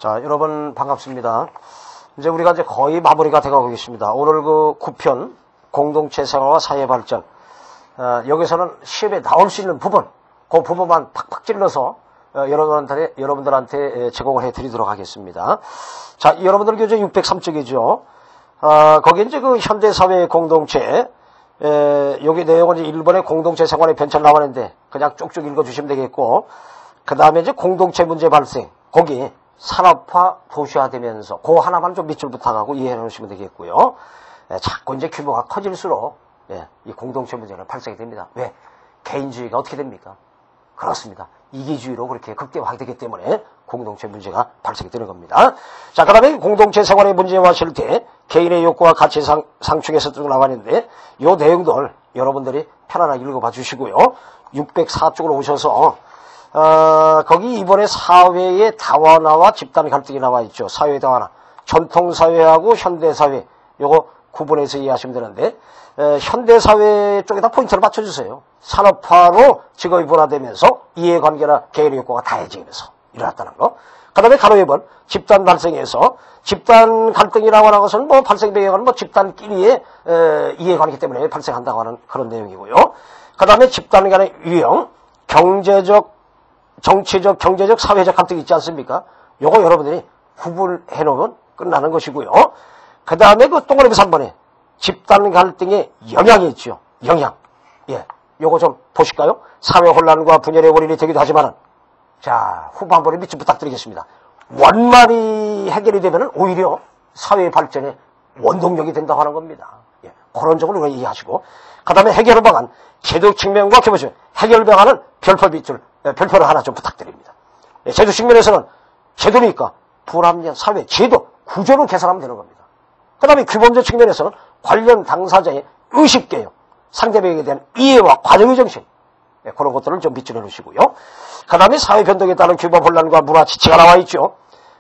자, 여러분 반갑습니다. 이제 우리가 이제 거의 마무리가 돼가고 계십니다. 오늘 그 9편 공동체 생활과 사회 발전. 여기서는 시험에 나올 수 있는 부분, 그 부분만 팍팍 찔러서 여러분들한테 제공을 해드리도록 하겠습니다. 자, 여러분들 교재 603쪽이죠. 거기 이제 그 현대사회 공동체, 여기 내용은 이제 일본의 공동체 생활의 변천 나왔는데 그냥 쭉쭉 읽어주시면 되겠고, 그 다음에 이제 공동체 문제 발생, 거기 산업화, 도시화되면서 그 하나만 좀 밑줄 부탁하고 이해해 놓으시면 되겠고요. 자꾸 이제 규모가 커질수록 이 공동체 문제는 발생이 됩니다. 왜? 개인주의가 어떻게 됩니까? 그렇습니다. 이기주의로 그렇게 극대화되기 때문에 공동체 문제가 발생이 되는 겁니다. 자, 그 다음에 공동체 생활의 문제와 실태, 개인의 욕구와 가치 상충에서 쭉 나왔는데 이 내용들 여러분들이 편안하게 읽어봐 주시고요. 604쪽으로 오셔서 거기 이번에 사회의 다원화와 집단 갈등이 나와 있죠. 사회 다원화. 전통사회하고 현대사회. 요거 구분해서 이해하시면 되는데, 현대사회 쪽에다 포인트를 맞춰주세요. 산업화로 직업이 분화되면서 이해관계나 개인의 욕구가 다해지면서 일어났다는 거. 그 다음에 가로 2번, 집단 발생에서 집단 갈등이라고 하는 것은 뭐 발생 배경은 뭐 집단끼리의 이해관계 때문에 발생한다고 하는 그런 내용이고요. 그 다음에 집단 간의 유형, 경제적, 정치적, 경제적, 사회적 갈등이 있지 않습니까? 요거 여러분들이 구분해 놓으면 끝나는 것이고요. 그 다음에 그 동그라미 3번에 집단 갈등의 영향이 있죠. 영향. 예. 요거 좀 보실까요? 사회 혼란과 분열의 원인이 되기도 하지만은, 자, 후반부를 밑줄 부탁드리겠습니다. 원만히 해결이 되면은 오히려 사회 발전의 원동력이 된다고 하는 겁니다. 예. 그런 점을 우리가 이해하시고, 그 다음에 해결 방안, 제도 측면과 교보죠. 해결 방안은 별표를 하나 좀 부탁드립니다. 예. 제도 측면에서는 제도니까 불합리한 사회, 제도, 구조를 개선하면 되는 겁니다. 그 다음에 규범적 측면에서는 관련 당사자의 의식개혁, 상대방에 대한 이해와 과정의 정신, 네, 그런 것들을 좀 밑줄해 놓으시고요. 그 다음에 사회 변동에 따른 규범 혼란과 문화 지체가 나와 있죠.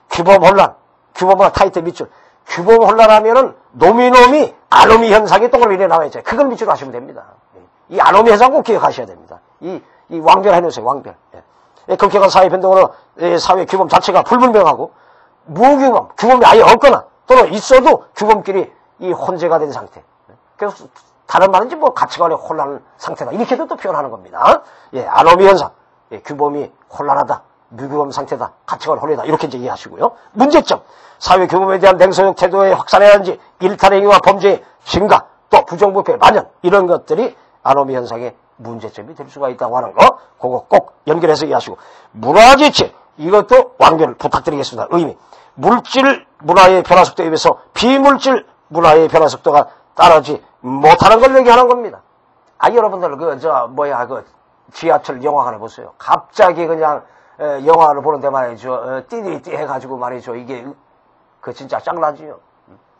규범 혼란, 규범 혼란 타이틀 밑줄. 규범 혼란하면은 노미노미 아노미 현상이 동그라미에 나와 있죠. 그걸 밑줄로 하시면 됩니다. 이 아노미 현상 꼭 기억하셔야 됩니다. 이 왕별 해놓으세요, 왕별. 예. 급격한 사회 변동으로 사회 규범 자체가 불분명하고 무규범, 규범이 아예 없거나 또는 있어도 규범끼리 이 혼재가 된 상태. 그래서 다른 말은지 뭐 가치관의 혼란 상태다. 이렇게도 또 표현하는 겁니다. 예, 아노미 현상. 예, 규범이 혼란하다. 무규범 상태다. 가치관 혼란이다. 이렇게 이제 이해하시고요. 문제점. 사회 규범에 대한 냉소적 태도의 확산이라든지 일탈 행위와 범죄의 증가, 또 부정부패, 만연 이런 것들이 아노미 현상의 문제점이 될 수가 있다고 하는 거. 그거 꼭 연결해서 이해하시고. 문화지체. 이것도 완결 부탁드리겠습니다. 의미. 물질 문화의 변화 속도에 비해서 비물질 문화의 변화 속도가 따르지 못하는 걸 얘기하는 겁니다. 여러분들 그 지하철 영화관에 보세요. 갑자기 그냥 영화를 보는데 말이죠. 띠띠띠 해가지고 말이죠. 이게 진짜 짱나지요.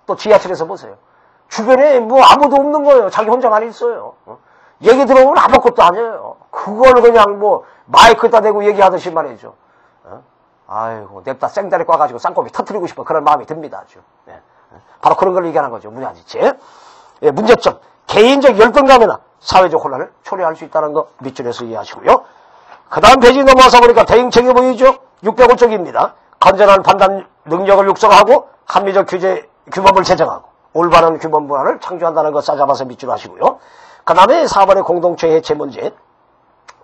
또 지하철에서 보세요. 주변에 뭐 아무도 없는 거예요. 자기 혼자만 있어요. 얘기 들어보면 아무것도 아니에요. 그걸 그냥 뭐 마이크에다 대고 얘기하듯이 말이죠. 아이고, 냅다 생다리 꽈가지고 쌍꺼비 터뜨리고 싶어. 그런 마음이 듭니다, 아주. 예. 바로 그런 걸 얘기하는 거죠, 문화지체. 예, 문제점. 개인적 열등감이나 사회적 혼란을 초래할 수 있다는 거 밑줄에서 이해하시고요. 그 다음 페이지 넘어와서 보니까 대응책이 보이죠? 605쪽입니다. 건전한 판단 능력을 육성하고 합리적 규범을 제정하고 올바른 규범 문화를 창조한다는 거 싸잡아서 밑줄 하시고요. 그 다음에 4번의 공동체 해체 문제.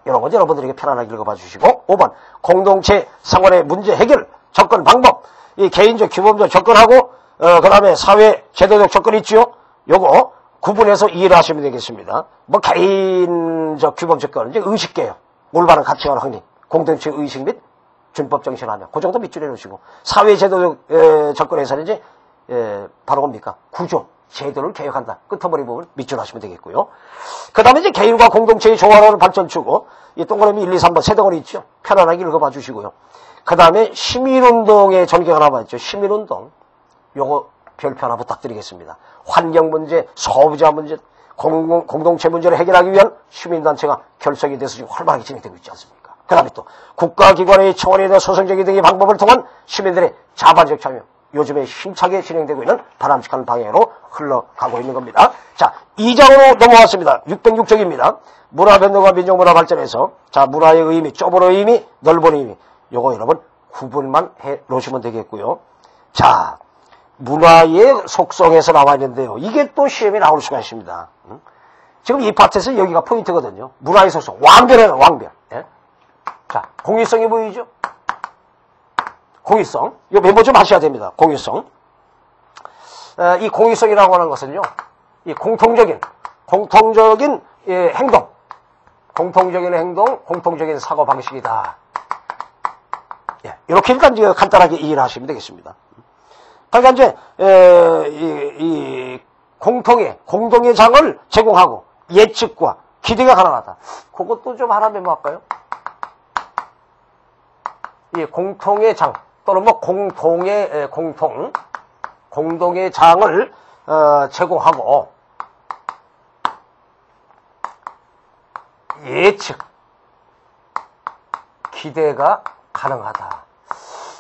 이런 거 여러분들에게 편안하게 읽어봐 주시고 5번 공동체 생활의 문제 해결 접근 방법 이 개인적 규범적 접근하고 그 다음에 사회 제도적 접근 있죠. 요거 구분해서 이해를 하시면 되겠습니다. 뭐 개인적 규범 접근은 이제 의식개혁 올바른 가치관 확립 공동체 의식 및 준법 정신하며 그 정도 밑줄해 놓으시고 사회 제도적 접근에서는 이제 바로 뭡니까 구조 제도를 개혁한다. 끄트머리 부분 밑줄 하시면 되겠고요. 그 다음에 이제 개인과 공동체의 조화로운 발전추고, 이 동그라미 1, 2, 3번 세 덩어리 있죠. 편안하게 읽어봐 주시고요. 그 다음에 시민운동의 전개가 나와 있죠. 시민운동. 요거 별표 하나 부탁드리겠습니다. 환경 문제, 소비자 문제, 공동체 문제를 해결하기 위한 시민단체가 결성이 돼서 지금 활발하게 진행되고 있지 않습니까? 그 다음에 또 국가기관의 청원이나 소송제기 등의 방법을 통한 시민들의 자발적 참여. 요즘에 힘차게 진행되고 있는 바람직한 방향으로 흘러가고 있는 겁니다. 자, 2장으로 넘어왔습니다. 606쪽입니다. 문화 변동과 민족문화 발전에서 자 문화의 의미, 좁은 의미, 넓은 의미 요거 여러분 구분만 해 놓으시면 되겠고요. 자, 문화의 속성에서 나와 있는데요. 이게 또 시험에 나올 수가 있습니다. 지금 이 파트에서 여기가 포인트거든요. 문화의 속성. 왕별이에요, 왕별. 예? 자, 공유성이 보이죠? 공유성. 이거 메모 좀 하셔야 됩니다. 공유성. 이 공유성이라고 하는 것은요, 이 공통적인 행동, 공통적인 행동, 공통적인 사고 방식이다. 예, 이렇게 일단 간단하게 이해를 하시면 되겠습니다. 그러니까 이제 이 공동의 장을 제공하고 예측과 기대가 가능하다. 그것도 좀 하나 메모할까요? 이 공통의 장 또는 뭐 공동의 장을 제공하고 예측, 기대가 가능하다.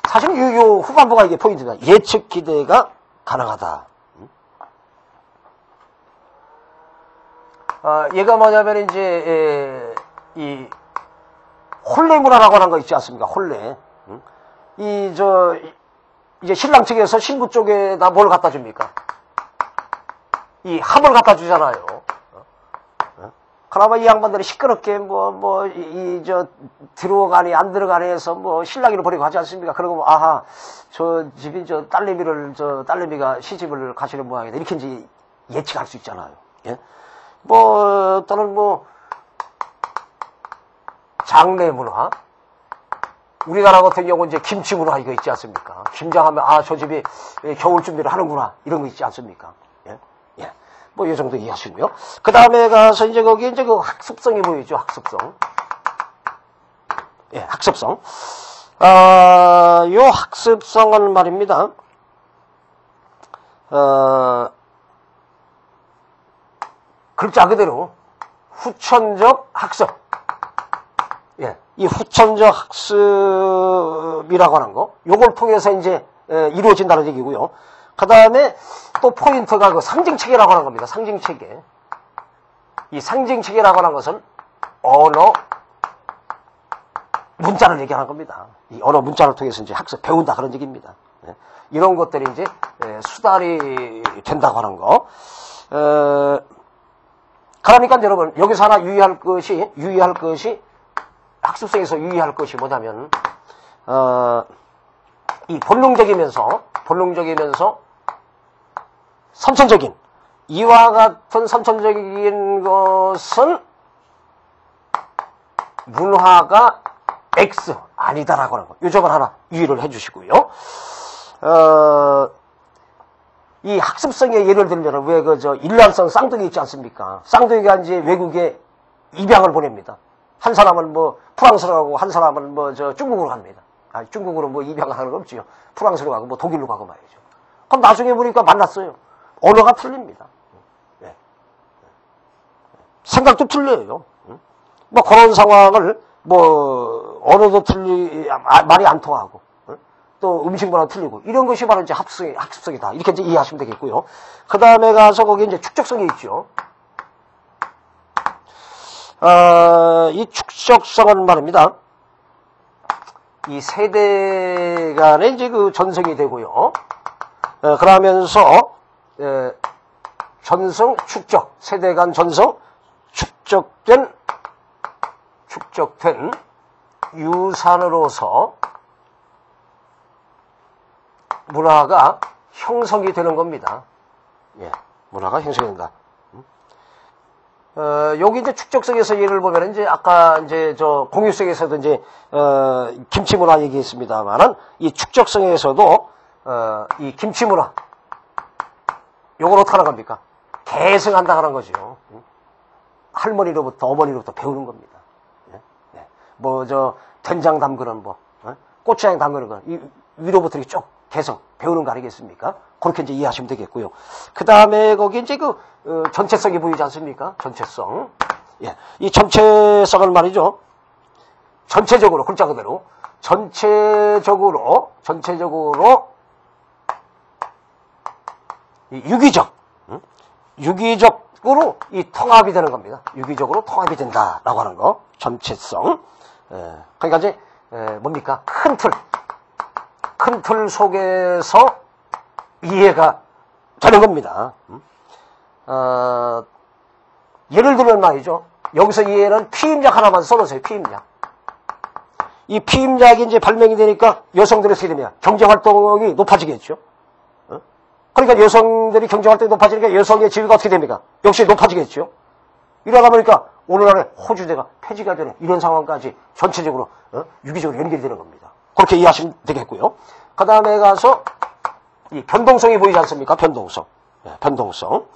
사실 이 후반부가 이게 포인트입니다. 예측, 기대가 가능하다. 얘가 뭐냐면 이제 이 혼례 문화라고 하는 거 있지 않습니까? 혼례. 이제 신랑 측에서 신부 쪽에다 뭘 갖다 줍니까? 이 합을 갖다 주잖아요. 그나마 이 양반들이 시끄럽게 들어가니 안 들어가니 해서 신랑이를 버리고 하지 않습니까? 그러고 아하, 저 집이 딸내미가 시집을 가시는 모양이다. 이렇게 이제 예측할 수 있잖아요. 예? 또는 장례 문화. 우리나라 같은 경우 이제 김치 문화 이거 있지 않습니까? 김장하면 저 집이 겨울 준비를 하는구나. 이런 거 있지 않습니까? 예? 예. 이 정도 이해하시고요. 그 다음에 가서 이제 거기에 이제 그 학습성이 보이죠, 학습성. 예, 학습성. 요 학습성은 말입니다. 글자 그대로 후천적 학습. 예, 이 후천적 학습이라고 하는 거, 요걸 통해서 이제 이루어진다는 얘기고요. 그 다음에 또 포인트가 그 상징체계라고 하는 겁니다. 상징체계. 이 상징체계라고 하는 것은 언어, 문자를 얘기하는 겁니다. 이 언어, 문자를 통해서 이제 배운다 그런 얘기입니다. 예. 이런 것들이 이제 수달이 된다고 하는 거. 그러니까 여러분 여기서 하나 유의할 것이 학습성에서 유의할 것이 뭐냐면 이 본능적이면서 선천적인 이와 같은 선천적인 것은 문화가 X 아니다라고 하는 거. 이 점을 하나 유의를 해주시고요. 이 학습성의 예를 들면 왜 일란성 쌍둥이 있지 않습니까? 쌍둥이가 이제 외국에 입양을 보냅니다. 한 사람은 프랑스로 가고 한 사람은 중국으로 갑니다. 중국으로 입양을 하는 거 없지요. 프랑스로 가고 독일로 가고 말이죠. 그럼 나중에 보니까 만났어요. 언어가 틀립니다. 네. 생각도 틀려요. 그런 상황을 언어도 말이 안 통하고 또 음식 문화도 틀리고 이런 것이 바로 이제 학습성이다. 이렇게 이제 이해하시면 되겠고요. 그 다음에 가서 거기 이제 축적성이 있죠. 이 축적성은 말입니다. 이 세대 간의 이제 그 전성이 되고요. 그러면서 전성, 축적, 세대 간 전성, 축적된 유산으로서 문화가 형성이 되는 겁니다. 예, 문화가 형성이 된다. 여기 이제 축적성에서 예를 보면 이제 아까 이제 공유성에서도 이제 김치 문화 얘기했습니다만은 이 축적성에서도 이 김치 문화 요걸 어떻게 하는 겁니까? 계승한다 하는 거죠. 할머니로부터 어머니로부터 배우는 겁니다. 예? 예. 된장 담그는 고추장 담그는 거 이 위로부터 이렇게 쭉 계속 배우는 거 아니겠습니까? 그렇게 이제 이해하시면 되겠고요. 그 다음에 거기 이제 전체성이 보이지 않습니까? 전체성. 예. 이 전체성은 말이죠. 전체적으로, 글자 그대로. 전체적으로, 유기적으로 이 통합이 되는 겁니다. 유기적으로 통합이 된다라고 하는 거. 전체성. 예. 그러니까 이제, 뭡니까? 큰 틀. 큰 틀 속에서 이해가 되는 겁니다. 예를 들면 말이죠. 여기서 이해는 피임약 하나만 써놓으세요. 피임약. 이 피임약이 이제 발명이 되니까 여성들이 어떻게 되냐. 경제활동이 높아지겠죠. 그러니까 여성들이 경제활동이 높아지니까 여성의 지위가 어떻게 됩니까? 역시 높아지겠죠. 이러다 보니까 오늘날에 호주제가 폐지가 되는 이런 상황까지 전체적으로 유기적으로 연결이 되는 겁니다. 그렇게 이해하시면 되겠고요. 그 다음에 가서 이 변동성이 보이지 않습니까? 변동성. 변동성.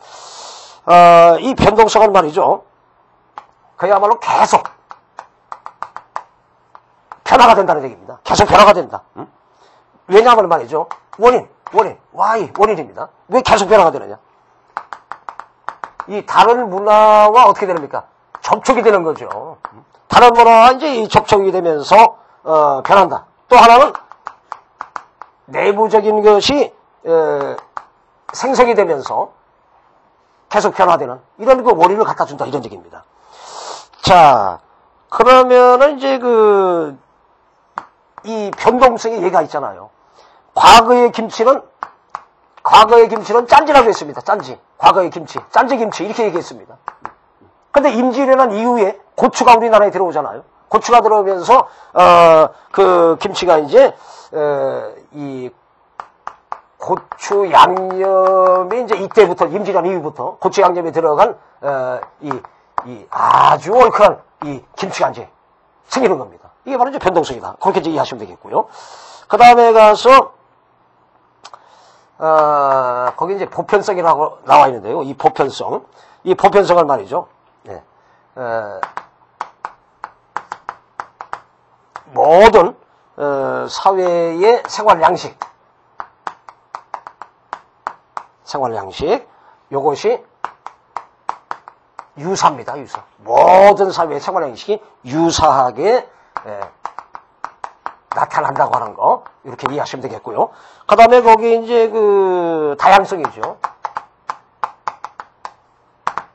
이 변동성은 말이죠. 그야말로 계속 변화가 된다는 얘기입니다. 계속 변화가 된다. 왜냐하면 말이죠. 원인, why, 원인입니다. 왜 계속 변화가 되느냐? 이 다른 문화와 어떻게 됩니까? 접촉이 되는 거죠. 다른 문화와 이제 이 접촉이 되면서, 변한다. 또 하나는 내부적인 것이, 생성이 되면서 계속 변화되는 이런 그 원인을 갖다 준다. 이런 얘기입니다. 자, 그러면은 이제 이 변동성의 예가 있잖아요. 과거의 김치는 짠지라고 했습니다. 짠지. 과거의 김치. 짠지김치. 이렇게 얘기했습니다. 근데 임진왜란 이후에 고추가 우리나라에 들어오잖아요. 고추가 들어오면서, 그 김치가 이제, 이 고추 양념이 이제 이때부터, 임진왜란 이후부터 고추 양념이 들어간, 이 아주 얼큰한 이 김치가 이제 생기는 겁니다. 이게 바로 이제 변동성이다. 그렇게 이제 이해하시면 되겠고요. 그 다음에 가서, 거기 이제 보편성이라고 나와 있는데요. 이 보편성을 말이죠. 예. 모든, 사회의 생활 양식, 요것이 유사입니다. 유사. 모든 사회의 생활 양식이 유사하게, 나타난다고 하는 거, 이렇게 이해하시면 되겠고요. 그 다음에 거기 이제 다양성이죠.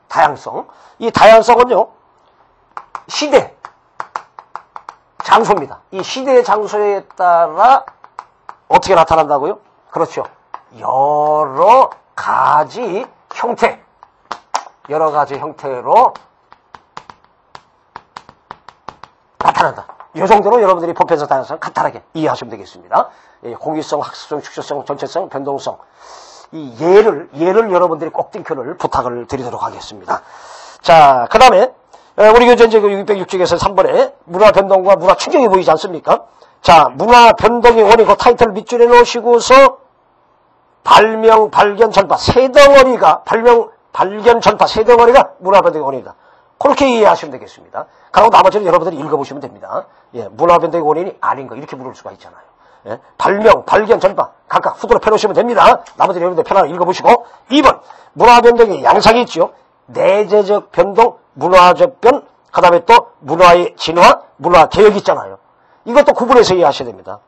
다양성. 이 다양성은요, 시대, 장소입니다. 이 시대, 장소에 따라 어떻게 나타난다고요? 그렇죠. 여러 가지 형태로 나타난다. 이 정도로 여러분들이 보편성, 다양성 간단하게 이해하시면 되겠습니다. 공유성, 학습성, 축소성, 전체성, 변동성. 이 예를 여러분들이 꼭 띵표를 부탁을 드리도록 하겠습니다. 자, 그 다음에, 우리 교재 이제 606쪽에서 3번에 문화 변동과 문화 충격이 보이지 않습니까? 자, 문화 변동의 원인, 그 타이틀을 밑줄에 놓으시고서 발명, 발견, 전파, 세 덩어리가 문화 변동의 원인이다. 그렇게 이해하시면 되겠습니다. 그리고 나머지는 여러분들이 읽어보시면 됩니다. 예, 문화 변동의 원인이 아닌 거 이렇게 물을 수가 있잖아요. 예, 발명, 발견, 전파 각각 후드로 펴놓으시면 됩니다. 나머지 여러분들 편하게 읽어보시고 2번 문화 변동의 양상이 있죠. 내재적 변동, 문화적 변, 그 다음에 또 문화의 진화, 문화 개혁이 있잖아요. 이것도 구분해서 이해하셔야 됩니다.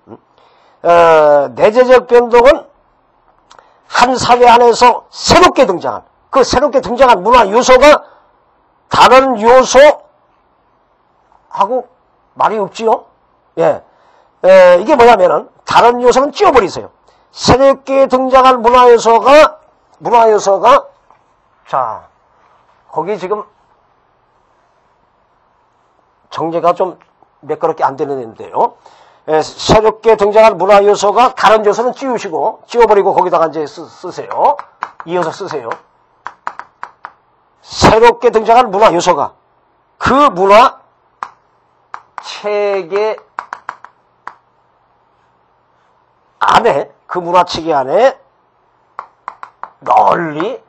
내재적 변동은 한 사회 안에서 새롭게 등장한 문화 요소가 다른 요소하고 말이 없지요? 예. 이게 뭐냐면은, 다른 요소는 찌워버리세요. 새롭게 등장한 문화 요소가, 자, 거기 지금, 정리가 좀 매끄럽게 안 되는데요. 새롭게 등장한 문화 요소가 다른 요소는 찌워버리고 거기다가 이제 쓰세요. 이어서 쓰세요. 새롭게 등장한 문화 요소가 그 문화 체계 안에, 그 문화 체계 안에 널리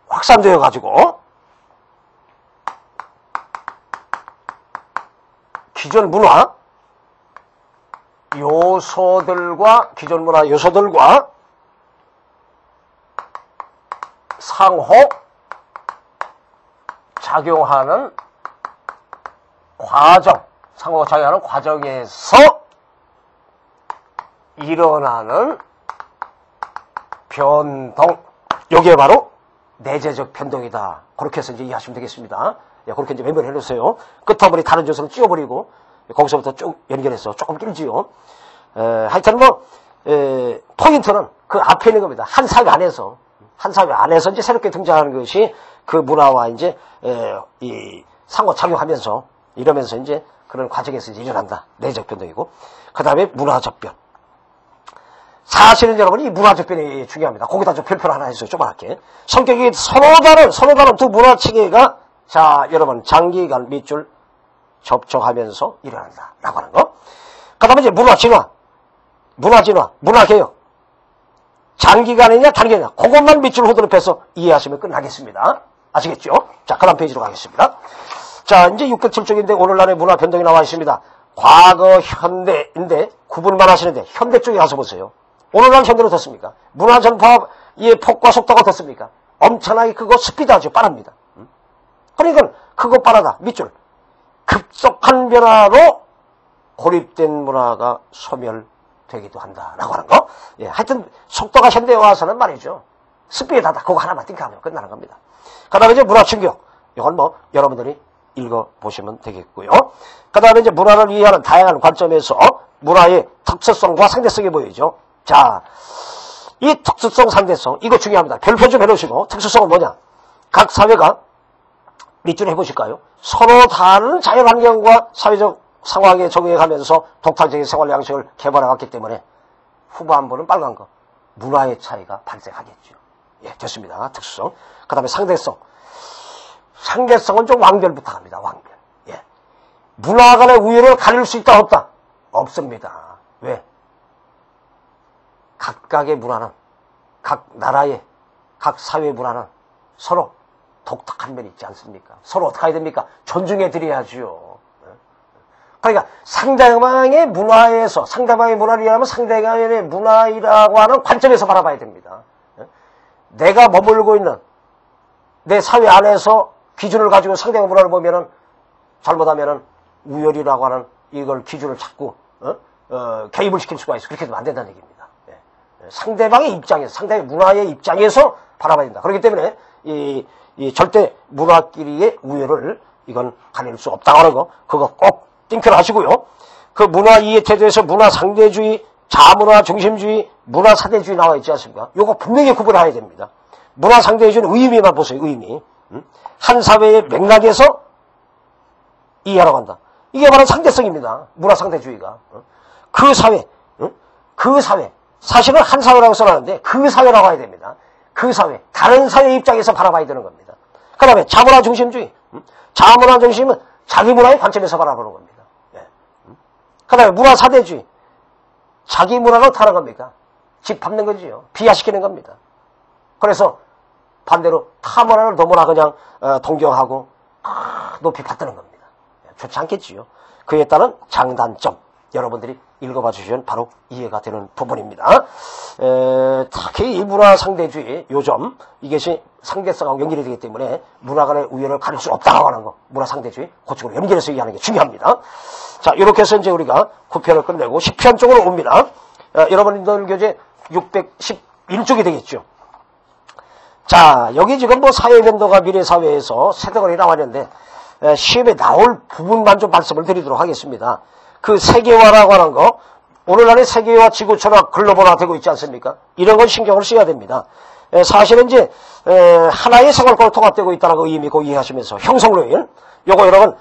확산되어 가지고 기존 문화 요소들과 상호 작용하는 과정에서 일어나는 변동. 여기에 바로 내재적 변동이다. 그렇게 해서 이제 이해하시면 되겠습니다. 예, 그렇게 이제 외면해 놓으세요. 끝부분이 다른 요소를 찌워버리고, 거기서부터 쭉 연결해서 조금 길지요. 하여튼 포인트는 그 앞에 있는 겁니다. 한 사회 안에서 이제 새롭게 등장하는 것이 그 문화와 이제, 이 상호작용하면서 이러면서 이제 그런 과정에서 이제 일어난다. 내적 변동이고. 그 다음에 문화적 변. 사실은 여러분 이 문화적 변이 중요합니다. 거기다 좀 별표를 하나 해주세요. 조그맣게. 성격이 서로 다른 두 문화 체계가 자 여러분 장기간 밑줄 접촉하면서 일어난다. 라고 하는 거. 그 다음에 이제 문화개혁. 장기간이냐 단기간이냐 그것만 밑줄 호들갑해서 이해하시면 끝나겠습니다. 아시겠죠? 자, 그 다음 페이지로 가겠습니다. 자, 이제 607쪽인데 오늘날의 문화 변동이 나와 있습니다. 과거 현대인데 구분만 하시는데 현대 쪽에 가서 보세요. 오늘날 현대는 어떻습니까? 문화 전파의 폭과 속도가 어떻습니까? 엄청나게 크고 스피드 아주 빠릅니다. 그러니까 크고 빠르다. 밑줄. 급속한 변화로 고립된 문화가 소멸되기도 한다라고 하는 거. 예, 하여튼 속도가 현대에 와서는 말이죠. 스피드하다. 그거 하나만 띵크하면 끝나는 겁니다. 그 다음에 이제 문화 충격. 이건 여러분들이 읽어보시면 되겠고요. 그 다음에 이제 문화를 이해하는 다양한 관점에서 문화의 특수성과 상대성이 보이죠. 자, 이 특수성, 상대성, 이거 중요합니다. 별표 좀 해놓으시고, 특수성은 뭐냐? 각 사회가 밑줄 해보실까요? 서로 다른 자연환경과 사회적 상황에 적응해가면서 독창적인 생활 양식을 개발해왔기 때문에 후반부는 빨간 거. 문화의 차이가 발생하겠죠. 예, 됐습니다. 특수성. 그 다음에 상대성. 상대성은 좀 완결부터 갑니다. 완결. 예. 문화 간의 우열을 가릴 수 있다, 없다? 없습니다. 왜? 각각의 문화는, 각 나라의, 각 사회 문화는 서로 독특한 면이 있지 않습니까? 서로 어떻게 해야 됩니까? 존중해 드려야죠. 그러니까 상대방의 문화에서, 상대방의 문화를 이해하면 상대방의 문화이라고 하는 관점에서 바라봐야 됩니다. 내가 머물고 있는 내 사회 안에서 기준을 가지고 상대방 문화를 보면은 잘못하면은 우열이라고 하는 이걸 기준을 자꾸 개입을 시킬 수가 있어. 그렇게 되면 안 된다는 얘기입니다. 예. 상대방의 입장에서, 상대방의 문화의 입장에서 바라봐야 된다. 그렇기 때문에 이 절대 문화끼리의 우열을 이건 가릴 수 없다고 하는 거, 그거 꼭 띵크를 하시고요. 그 문화 이해 태도에서 문화 상대주의, 자문화 중심주의, 문화 사대주의 나와 있지 않습니까? 요거 분명히 구분해야 됩니다. 문화 상대주의는 의미만 보세요. 의미. 한 사회의 맥락에서 이해하러 간다. 이게 바로 상대성입니다. 문화 상대주의가. 그 사회, 사실은 한 사회라고 써놨는데 그 사회라고 해야 됩니다. 그 사회, 다른 사회 입장에서 바라봐야 되는 겁니다. 그 다음에 자문화 중심주의. 자문화 중심은 자기 문화의 관점에서 바라보는 겁니다. 예. 그 다음에 문화 사대주의. 자기 문화를 어떻게 하는 겁니까? 집 밟는 거지요. 비하시키는 겁니다. 그래서 반대로 타 문화를 너무나 그냥 동경하고 높이 받드는 겁니다. 좋지 않겠지요. 그에 따른 장단점 여러분들이 읽어봐 주시면 바로 이해가 되는 부분입니다. 특히 이 문화 상대주의 요점 이것이 상대성하고 연결이 되기 때문에 문화 간의 우열을 가릴 수 없다고 하는 거 문화 상대주의 그쪽으로 연결해서 얘기하는 게 중요합니다. 자 이렇게 해서 이제 우리가 9편을 끝내고 10편 쪽으로 옵니다. 여러분들 교재 611쪽이 되겠죠. 자 여기 지금 사회변도가 미래사회에서 세대가 나왔는데 시험에 나올 부분만 좀 말씀을 드리도록 하겠습니다. 그 세계화라고 하는 거 오늘날의 세계화 지구촌화 글로벌화 되고 있지 않습니까? 이런 건 신경을 써야 됩니다. 사실은 이제 하나의 생활권으로 통합되고 있다는 거 의미고 이해하시면서 형성로인 요거 여러분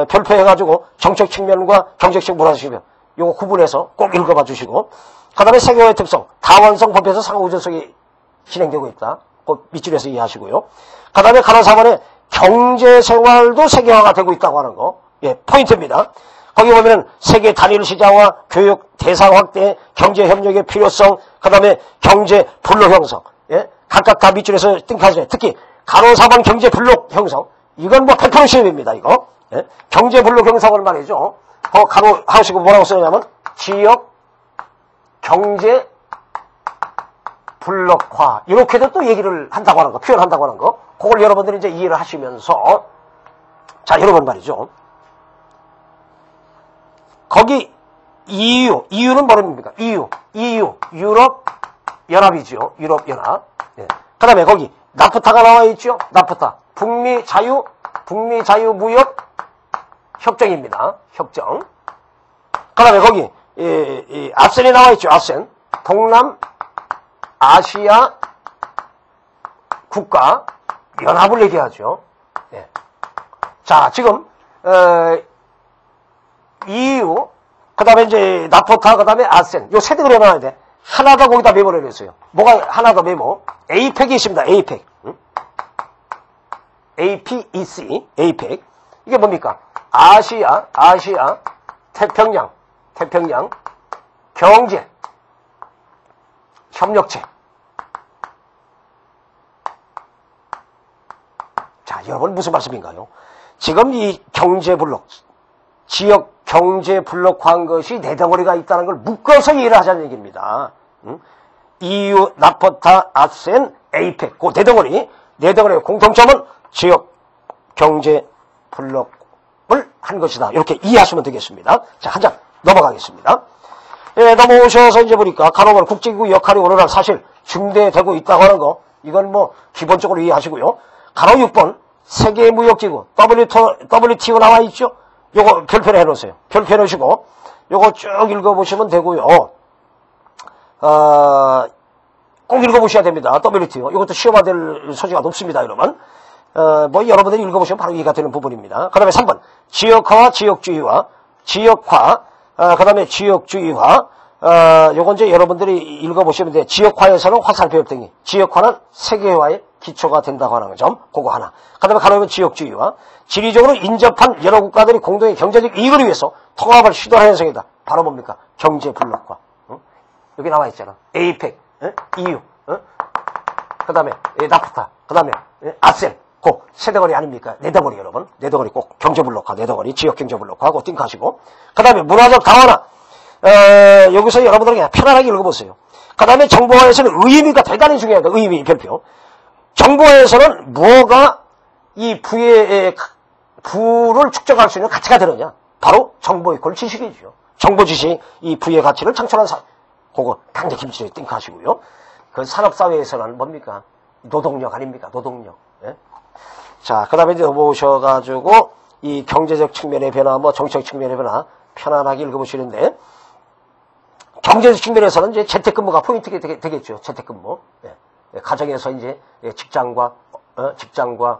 별표해가지고 정책 측면과 경제적 문화적 측면 요거 구분해서 꼭 읽어봐 주시고 그 다음에 세계화의 특성 다원성 법에서 상호우전성이 진행되고 있다. 그 밑줄에서 이해하시고요. 그 다음에 가로 4번에 경제생활도 세계화가 되고 있다고 하는 거 예, 포인트입니다. 거기 보면은 세계 단일 시장화, 교육 대상 확대, 경제 협력의 필요성, 그 다음에 경제 블록 형성, 예, 각각 다 밑줄에서 띵크하시네. 특히 가로 4번 경제 블록 형성, 이건 100% 시험입니다. 이거 예? 경제 블록 형성을 말이죠. 가로 하시고 뭐라고 쓰냐면 지역 경제 블록화 이렇게도 또 얘기를 한다고 하는 거, 표현한다고 하는 거, 그걸 여러분들이 이제 이해를 하시면서 자 여러분 말이죠. 거기 EU는 뭐랍니까? EU, 유럽 연합이죠. 유럽 연합. 예. 그 다음에 거기 나프타가 나와 있죠. 나프타, 북미 자유 무역 협정입니다. 협정. 그 다음에 거기, 아센이 나와있죠, 아센. 동남 아시아 국가 연합을 얘기하죠. 예. 자, 지금, EU, 그 다음에 이제 나포타, 그 다음에 아센. 요 세 등을 해놔야 돼. 하나 더 거기다 메모를 해줬어요. 뭐가 하나 더 메모? APEC이 있습니다, APEC. 응? APEC, APEC. 이게 뭡니까? 아시아, 태평양 경제 협력체. 자, 여러분 무슨 말씀인가요? 지금 이 경제 블록, 지역 경제 블록화한 것이 네 덩어리가 있다는 걸 묶어서 이해를 하자는 얘기입니다. 응? EU, 나포타, 아센, APEC, 그 네 덩어리의 공통점은 지역 경제 블록을 한 것이다. 이렇게 이해하시면 되겠습니다. 자, 한 장 넘어가겠습니다. 예, 넘어오셔서 이제 보니까 간혹은 국제기구 역할이 오늘날 사실 중대되고 있다고 하는 거, 이건 뭐 기본적으로 이해하시고요. 간혹 6번 세계무역기구 WTO 나와 있죠. 요거 별표를 해놓으세요. 별표 해놓으시고 요거 쭉 읽어보시면 되고요. 꼭 읽어보셔야 됩니다. WTO. 이것도 시험화 될 소지가 높습니다, 여러분. 뭐 여러분들이 읽어보시면 바로 이해가 되는 부분입니다. 그 다음에 3번 지역화와 지역주의화, 그 다음에 지역주의화, 요건 이제 여러분들이 읽어보시면 돼요. 지역화에서는 화살표 협정이, 지역화는 세계화의 기초가 된다고 하는 점, 그거 하나. 그 다음에 가로면 지역주의화, 지리적으로 인접한 여러 국가들이 공동의 경제적 이익을 위해서 통합을 시도하는 현상이다. 바로 뭡니까? 경제 블록화. 응? 여기 나와 있잖아. APEC, EU, 그 다음에 나프타, 그 다음에 아센. 그 세 덩어리 아닙니까? 네 덩어리 여러분. 네 덩어리 꼭 경제 블록화, 네 덩어리 지역 경제 블록화하고 띵크하시고. 그 다음에 문화적 다원화. 여기서 여러분들 그냥 편안하게 읽어보세요. 그 다음에 정보화에서는 의미가 대단히 중요하다. 의미 별표. 정보화에서는 뭐가 이 부의 부를 축적할 수 있는 가치가 되느냐? 바로 정보 이퀄 지식이죠. 정보 지식, 이 부의 가치를 창출한 그거 강제 김치를 띵크하시고요. 그 산업사회에서는 뭡니까? 노동력 아닙니까? 노동력. 예? 자, 그 다음에 이제 넘어오셔가지고, 이 경제적 측면의 변화, 뭐 정책 측면의 변화, 편안하게 읽어보시는데, 경제적 측면에서는 이제 재택근무가 포인트가 되겠죠. 재택근무. 예. 가정에서 이제 직장과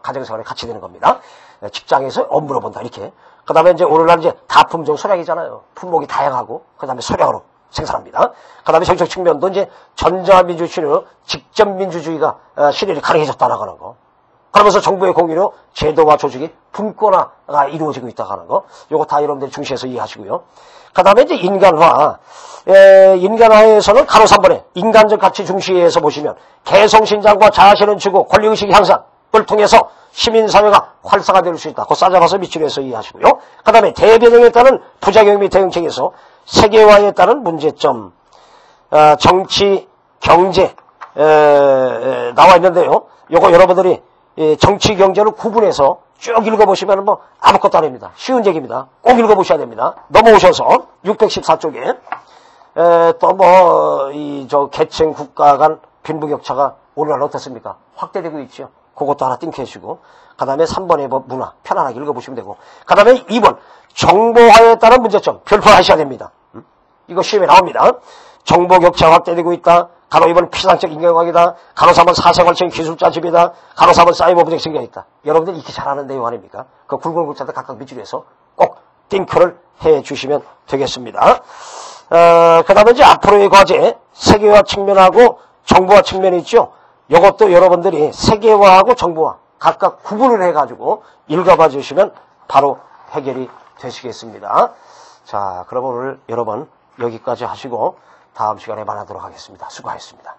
가정생활이 같이 되는 겁니다. 직장에서 업무로 본다, 이렇게. 그 다음에 이제 오늘날 이제 다품종 소량이잖아요. 품목이 다양하고, 그 다음에 소량으로 생산합니다. 그 다음에 정책 측면도 이제 전자민주주의로 직접민주주의가 실현이 가능해졌다는 거. 그러면서 정부의 공유로 제도와 조직이 분권화가 이루어지고 있다고 하는 거. 요거 다 여러분들이 중시해서 이해하시고요. 그 다음에 이제 인간화. 인간화에서는 가로 3번에 인간적 가치 중시에서 보시면 개성신장과 자아실현 추구, 권리의식 향상을 통해서 시민사회가 활성화될 수 있다. 그 싸잡아서 미치려서 이해하시고요. 그 다음에 대변형에 따른 부작용 및 대응책에서 세계화에 따른 문제점, 정치, 경제 나와 있는데요. 요거 여러분들이 정치, 경제를 구분해서 쭉 읽어보시면 뭐 아무것도 아닙니다. 쉬운 얘기입니다. 꼭 읽어보셔야 됩니다. 넘어오셔서 614쪽에 또 뭐 계층 국가 간 빈부격차가 오늘날 어떻습니까? 확대되고 있죠. 그것도 하나 띵켜주시고 그 다음에 3번의 뭐 문화 편안하게 읽어보시면 되고 그 다음에 2번 정보화에 따른 문제점 별표하셔야 됩니다. 이거 시험에 나옵니다. 정보격차 확대되고 있다. 간호 2번 피상적 인간관계다. 간호 3번 사생활적인 기술자 집이다. 간호 4번 사이버 부적 생겨 있다. 여러분들 익히 잘하는 내용 아닙니까? 그 굵은 글자들 각각 밑줄에 해서 꼭 띵크를 해 주시면 되겠습니다. 그 다음에 이제 앞으로의 과제, 세계화 측면하고 정보화 측면이 있죠. 이것도 여러분들이 세계화하고 정보화 각각 구분을 해가지고 읽어봐 주시면 바로 해결이 되시겠습니다. 자, 그럼 오늘 여러분 여기까지 하시고 다음 시간에 만나도록 하겠습니다. 수고하셨습니다.